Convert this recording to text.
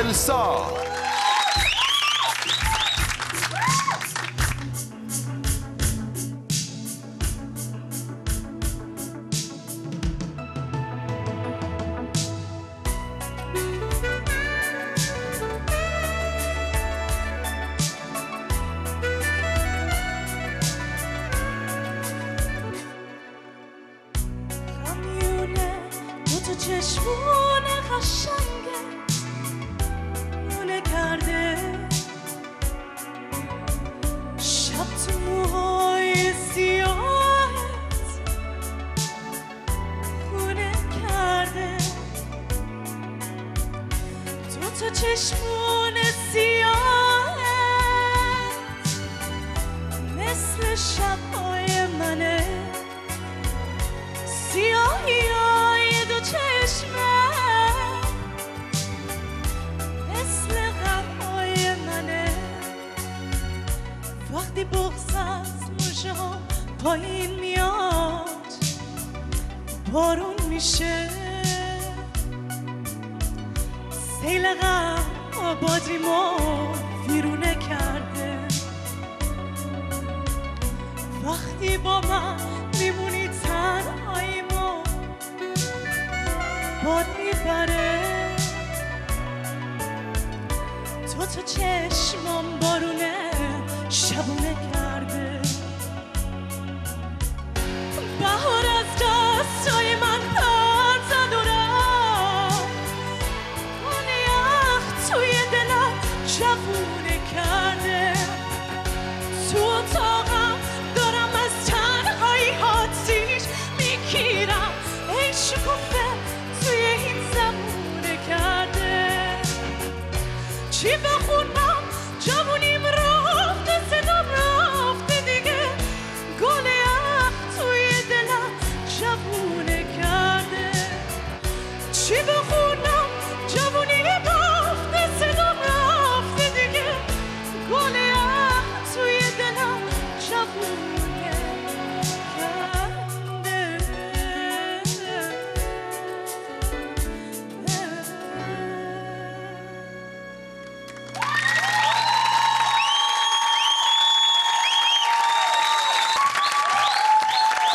السا. چشمون قشنگت لونه کرده شب تو موهای سیاهت خونه کرده تو چشمون سیاهت مثل شبهای منه سیاهی چشمه مثل غمهای منه وقتی بغض از موشه ها پایین میاد بارون میشه سیل غم آبادیمو ویرونه کرده وقتی با من میمونی تنهاییمو باد میبره تو چشمام بارونه شبونه کرده بهار از دستای من پر زد و رفت اون یخ توی دلم جوونه کرده تو اتاقم دارم از تنهایی آتیش میگیرم ای شکوفه توی این زمونه کرده چی بخون